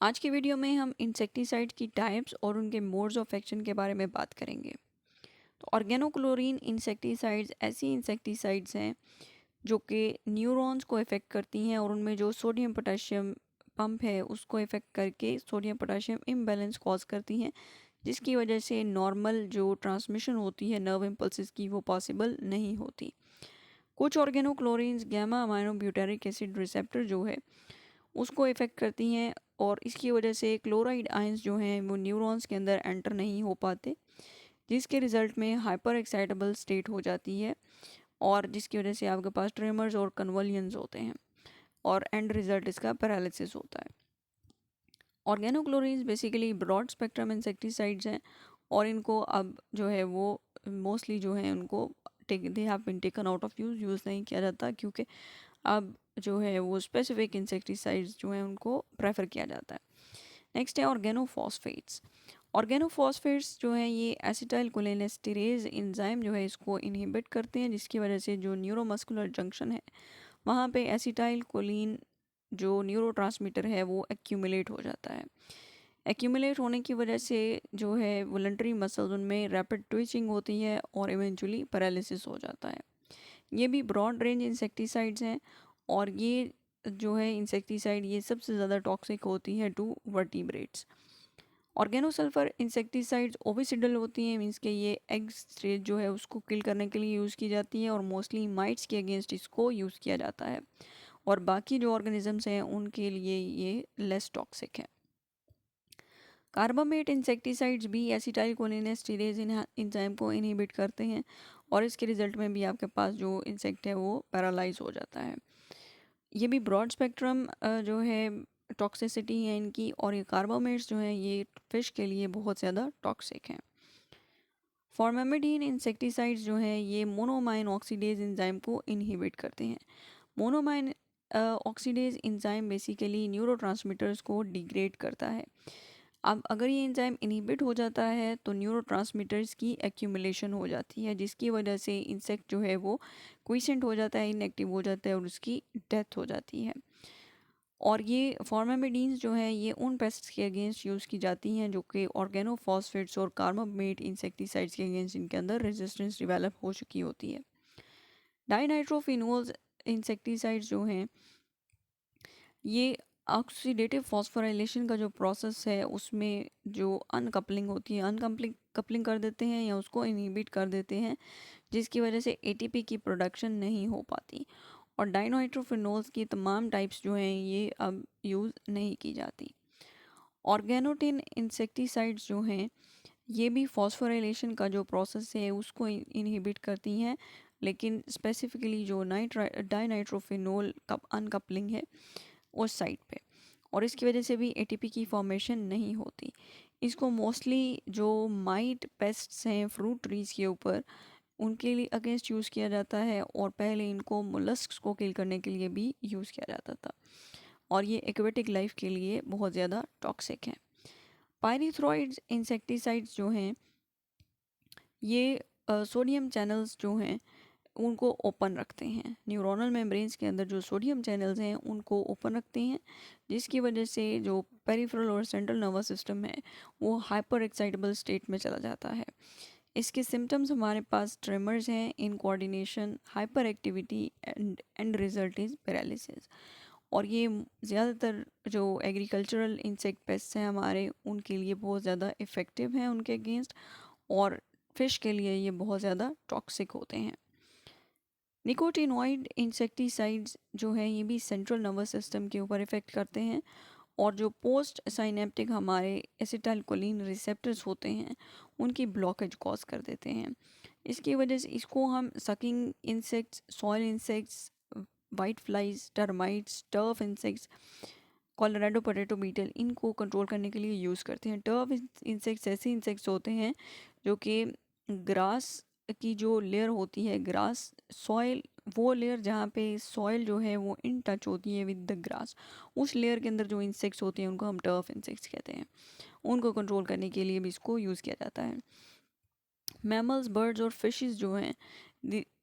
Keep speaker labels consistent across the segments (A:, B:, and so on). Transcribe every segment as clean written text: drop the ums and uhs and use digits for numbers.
A: आज की वीडियो में हम इंसेक्टिसाइड की टाइप्स और उनके मोड्स ऑफ एक्शन के बारे में बात करेंगे। तो ऑर्गेनोक्लोरीन इंसेक्टिसाइड्स ऐसी इंसेक्टिसाइड्स हैं जो कि न्यूरॉन्स को इफ़ेक्ट करती हैं और उनमें जो सोडियम पोटेशियम पंप है उसको इफ़ेक्ट करके सोडियम पोटेशियम इम्बैलेंस कॉज करती हैं, जिसकी वजह से नॉर्मल जो ट्रांसमिशन होती है नर्व इम्पल्सेस की वो पॉसिबल नहीं होती। कुछ organochlorines gamma amino butyric acid receptor जो है उसको इफ़ेक्ट करती हैं और इसकी वजह से क्लोराइड आयंस जो हैं वो न्यूरॉन्स के अंदर एंटर नहीं हो पाते, जिसके रिज़ल्ट में हाइपर एक्साइटेबल स्टेट हो जाती है और जिसकी वजह से आपके पास ट्रेमर्स और कन्वल्जन्स होते हैं और एंड रिज़ल्ट इसका पैरालिसिस होता है। ऑर्गेनोक्लोरीन्स बेसिकली ब्रॉड स्पेक्ट्रम इंसेक्टिसाइड्स हैं और इनको अब जो है वो मोस्टली जो है उनको they have been taken out of use नहीं किया जाता, क्योंकि अब जो है वो स्पेसिफिक इंसेक्टिसाइड्स जो हैं उनको प्रेफर किया जाता है। नेक्स्ट है ऑर्गेनोफॉस्फेट्स। ऑर्गेनोफॉस्फेट्स जो है ये एसिटाइल कोलिनेस्टेरेज एंजाइम जो है इसको इनहिबिट करते हैं, जिसकी वजह से जो न्यूरोमस्कुलर जंक्शन है वहाँ पे एसिटाइल कोलिन जो न्यूरोट्रांसमीटर है वो एक्यूमुलेट हो जाता है। एक्यूमुलेट होने की वजह से जो है वॉलंटरी मसल्स उनमें रैपिड ट्विचिंग होती है और इवेंचुअली पैरालिसिस हो जाता है। ये भी ब्रॉड रेंज इंसेक्टिसाइड्स हैं और ये जो है इंसेक्टिसाइड ये सबसे ज़्यादा टॉक्सिक होती है टू वर्टिब्रेट्स। ऑर्गेनोसल्फर इंसेक्टिसाइड्स ओविसिडल होती हैं, मीन्स के ये एग स्टेज जो है उसको किल करने के लिए यूज़ की जाती है और मोस्टली माइट्स के अगेंस्ट इसको यूज़ किया जाता है और बाकी जो ऑर्गेनिजम्स हैं उनके लिए ये लेस टॉक्सिक है। कार्बामेट इंसेक्टिसाइड्स भी एसिटाइल कोलिनेस्टेरेज एंजाइम को इनहिबिट करते हैं और इसके रिजल्ट में भी आपके पास जो इंसेक्ट है वो पैरालाइज हो जाता है। ये भी ब्रॉड स्पेक्ट्रम जो है टॉक्सिसिटी है इनकी, और ये कार्बामेट्स जो हैं ये फिश के लिए बहुत ज़्यादा टॉक्सिक हैं। फॉर्मेमिडीन इंसेक्टिसाइड्स जो हैं ये मोनोमाइन ऑक्सीडेज एंजाइम को इनहिबिट करते हैं। Monoamine oxidase enzyme basically neurotransmitters को डिग्रेड करता है। अब अगर ये एंजाइम इनहिबिट हो जाता है तो न्यूरोट्रांसमीटर्स की एक्यूमुलेशन हो जाती है, जिसकी वजह से इंसेक्ट जो है वो क्विसेंट हो जाता है, इनएक्टिव हो जाता है और उसकी डेथ हो जाती है। और ये फॉर्मामिडीन्स जो है ये उन पेस्ट्स के अगेंस्ट यूज़ की जाती हैं जो कि ऑर्गेनोफॉस्फेट्स और कार्बामेट इंसेक्टिसाइड्स के अगेंस्ट इनके अंदर रेजिस्टेंस डेवलप हो चुकी होती है। डाइनाइट्रोफिनोल्स इंसेक्टिसाइड्स जो हैं ये ऑक्सीडेटिव फॉस्फोराइलेशन का जो प्रोसेस है उसमें जो अनकपलिंग होती है अनकपलिंग कपलिंग कर देते हैं या उसको इनहिबिट कर देते हैं, जिसकी वजह से एटीपी की प्रोडक्शन नहीं हो पाती और डाइनाइट्रोफिनोल्स की तमाम टाइप्स जो हैं ये अब यूज़ नहीं की जाती। ऑर्गेनोटिन इंसेक्टिसाइड्स जो हैं ये भी फॉस्फोराइलेशन का जो प्रोसेस है उसको इनहिबिट करती हैं, लेकिन स्पेसिफिकली जो डाइनाइट्रोफिनोल कप अनकपलिंग है उस साइड पे, और इसकी वजह से भी एटीपी की फॉर्मेशन नहीं होती। इसको मोस्टली जो माइट पेस्ट्स हैं फ्रूट ट्रीज़ के ऊपर उनके लिए अगेंस्ट यूज़ किया जाता है और पहले इनको मोलस्क्स को किल करने के लिए भी यूज़ किया जाता था और ये एक्वेटिक लाइफ के लिए बहुत ज़्यादा टॉक्सिक हैं। पायरीथ्रॉइड्स इंसेक्टिसाइड्स जो हैं ये सोडियम चैनल्स जो हैं उनको ओपन रखते हैं। न्यूरोनल मेम्ब्रेन्स के अंदर जो सोडियम चैनल्स हैं उनको ओपन रखते हैं, जिसकी वजह से जो पेरिफेरल और सेंट्रल नर्वस सिस्टम है वो हाइपर एक्साइटेबल स्टेट में चला जाता है। इसके सिम्टम्स हमारे पास ट्रेमर्स हैं, incoordination, hyper activity and result is paralysis. और ये ज़्यादातर जो एग्रीकल्चरल इंसेक्ट पेस्ट्स हैं हमारे उनके लिए बहुत ज़्यादा इफ़ेक्टिव हैं उनके अगेंस्ट, और फिश के लिए ये बहुत ज़्यादा टॉक्सिक होते हैं। निकोटिनॉइड इंसेक्टिसाइड्स जो है ये भी सेंट्रल नर्वस सिस्टम के ऊपर इफ़ेक्ट करते हैं और जो पोस्ट साइनेप्टिक हमारे एसिटाइलकोलिन रिसेप्टर्स होते हैं उनकी ब्लॉकेज कॉज कर देते हैं। इसकी वजह से इसको हम sucking insects, soil insects, white flies, termites, turf insects, Colorado potato beetle इनको कंट्रोल करने के लिए यूज़ करते हैं। टर्फ इंसेक्ट्स ऐसे इंसेक्ट्स होते हैं जो कि ग्रास की जो लेयर होती है, ग्रास सॉइल, वो लेयर जहाँ पे सॉइल जो है वो इन टच होती है विद द ग्रास, उस लेयर के अंदर जो इंसेक्ट्स होते हैं उनको हम टर्फ इंसेक्ट्स कहते हैं। उनको कंट्रोल करने के लिए भी इसको यूज़ किया जाता है। मैमल्स, बर्ड्स और फिशेस जो हैं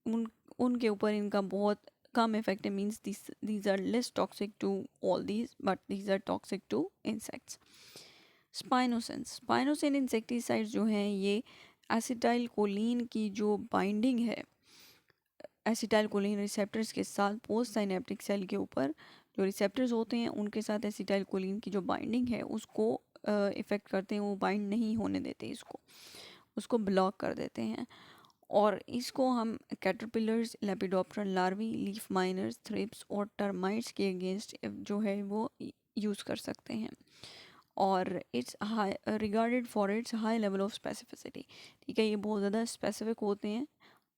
A: उन उनके ऊपर इनका बहुत कम effective means these are less toxic to all these but these are toxic to insects. Spinosyn insecticide जो हैं ये एसिटाइल कोलिन की जो बाइंडिंग है एसिटाइल कोलिन रिसेप्टर्स के साथ पोस्ट साइनेप्टिक सेल के ऊपर जो रिसेप्टर्स होते हैं उनके साथ एसिटाइल कोलिन की जो बाइंडिंग है उसको इफ़ेक्ट करते हैं, वो बाइंड नहीं होने देते उसको ब्लॉक कर देते हैं। और इसको हम caterpillars, lepidoptera larvae, leaf miners, thrips और टर्माइट्स के अगेंस्ट जो है वो यूज़ कर सकते हैं। और it's high regarded for its high level of specificity. ठीक है, ये बहुत ज़्यादा स्पेसिफिक होते हैं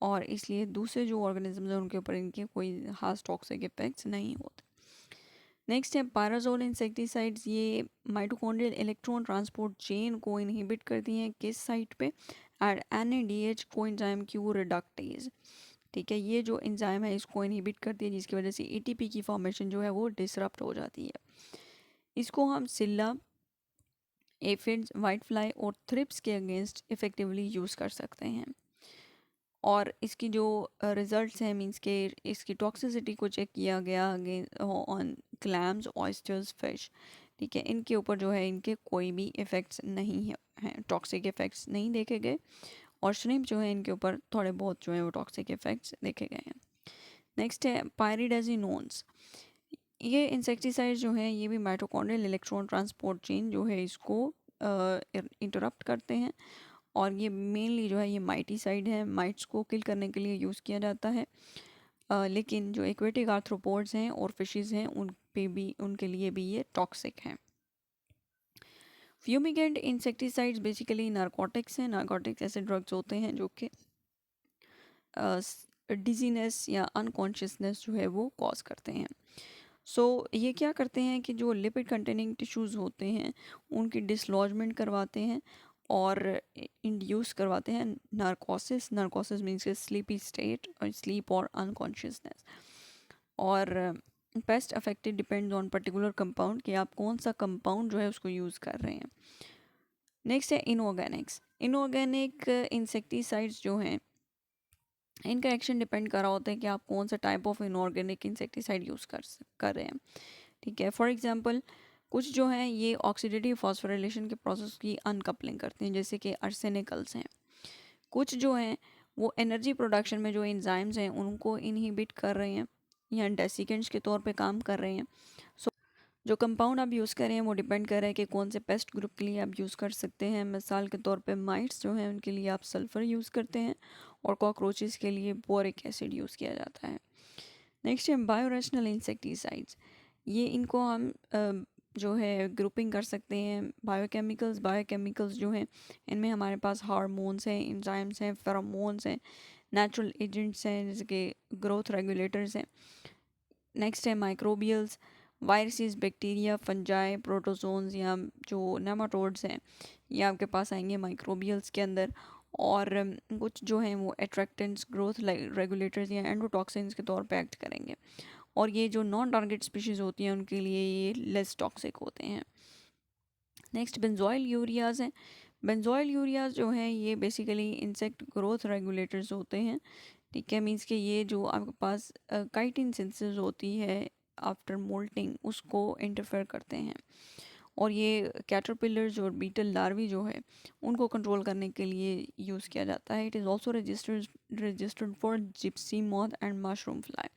A: और इसलिए दूसरे जो ऑर्गेनिजम्स हैं उनके ऊपर इनके कोई खास टॉक्सिक इफेक्ट्स नहीं होते। नेक्स्ट है पायराजोल इंसेक्टिसाइड्स। ये माइटोकॉन्ड्रियल इलेक्ट्रॉन ट्रांसपोर्ट चेन को इनहिबिट करती हैं किस साइट पे? At NADH coenzyme Q reductase. ठीक है, ये जो एंजाइम है इसको इनहिबिट करती है जिसकी वजह से ATP की फॉर्मेशन जो है वो डिसरप्ट हो जाती है। इसको हम सिल्ला, एफिड्स, वाइट फ्लाई और थ्रिप्स के अगेंस्ट इफ़ेक्टिवली यूज़ कर सकते हैं। और इसकी जो रिज़ल्ट्स हैं मींस के इसकी टॉक्सिसिटी को चेक किया गया against on clams, oysters, fish. ठीक है, इनके ऊपर जो है इनके कोई भी इफ़ेक्ट्स नहीं हैं, टॉक्सिक इफ़ेक्ट्स नहीं देखे गए। और श्रिम्प जो है इनके ऊपर थोड़े बहुत जो है वो टॉक्सिक इफ़ेक्ट्स देखे गए हैं। नेक्स्ट है पायरिडाजिनोन्स। ये इंसेक्टिसाइड जो है ये भी माइटोकॉन्ड्रियल इलेक्ट्रॉन ट्रांसपोर्ट चेन जो है इसको इंटरप्ट करते हैं। और ये मेनली जो है ये माइटिसाइड है, माइट्स को किल करने के लिए यूज़ किया जाता है। लेकिन जो एक्वेटिक आर्थ्रोपोड्स हैं और फिशेस हैं उन पे भी उनके लिए भी ये टॉक्सिक हैं। फ्यूमिगेंट इंसेक्टिसाइड्स बेसिकली नारकोटिक्स हैं। नारकोटिक्स ऐसे ड्रग्स होते हैं जो कि डिजीनेस या अनकॉन्शियसनेस जो है वो कॉज करते हैं। ये क्या करते हैं कि जो लिपिड कंटेनिंग टिश्यूज़ होते हैं उनकी डिसलॉजमेंट करवाते हैं और इंड्यूस करवाते हैं नारकोसिस। नारकोसिस मीन्स के स्लीपी स्टेट और स्लीप और अनकॉन्शियसनेस। और paste affected depends on particular compound कि आप कौन सा कंपाउंड जो है उसको यूज़ कर रहे हैं। नेक्स्ट है इनऑर्गेनिक्स। इनऑर्गेनिक इंसेक्टिसाइड्स जो हैं इनका एक्शन डिपेंड कर रहा होता है कि आप कौन सा type of inorganic insecticide use कर रहे हैं। ठीक है, फॉर एग्जांपल कुछ जो हैं ये ऑक्सीडेटिव फॉस्फोराइलेशन के प्रोसेस की अनकपलिंग करते हैं जैसे कि आर्सेनिकल्स हैं। कुछ जो हैं वो एनर्जी प्रोडक्शन में जो एंजाइम्स हैं उनको इनहिबिट कर रहे हैं या डेसिकेंट्स के तौर पे काम कर रहे हैं। जो कंपाउंड आप यूज़ कर रहे हैं वो डिपेंड कर रहा है कि कौन से पेस्ट ग्रुप के लिए आप यूज़ कर सकते हैं। मिसाल के तौर पे माइट्स जो हैं उनके लिए आप सल्फ़र यूज़ करते हैं और कॉकरोचेस के लिए बोरिक एसिड यूज़ किया जाता है। नेक्स्ट है बायोरेशनल इंसेक्टिसाइड्स। ये इनको हम जो है ग्रुपिंग कर सकते हैं बायोकेमिकल्स जो हैं इनमें हमारे पास हार्मोन्स हैं, एंजाइम्स हैं, फेरोमोन्स हैं, नेचुरल एजेंट्स हैं जैसे कि ग्रोथ रेगुलेटर्स हैं। नेक्स्ट है microbials, viruses, bacteria, fungi, protozoans या जो नेमाटोड्स हैं ये आपके पास आएंगे माइक्रोबियल्स के अंदर। और कुछ जो हैं वो अट्रैक्टेंट्स, ग्रोथ रेगुलेटर्स या एंडोटॉक्सिन्स के तौर पे एक्ट करेंगे। और ये जो नॉन टारगेट स्पीशीज़ होती हैं उनके लिए ये लेस टॉक्सिक होते हैं। नेक्स्ट बेंजोइल यूरियाज़ हैं। बेंजोइल यूरियाज़ जो हैं ये बेसिकली इंसेक्ट ग्रोथ रेगुलेटर्स होते हैं। ठीक है, मीन्स कि ये जो आपके पास काइटिन सिंथेसिस होती है आफ्टर मोल्टिंग उसको इंटरफेयर करते हैं। और ये कैटरपिलर्स और बीटल लार्वी जो है उनको कंट्रोल करने के लिए यूज़ किया जाता है। It is also registered for Gypsy moth and mushroom fly.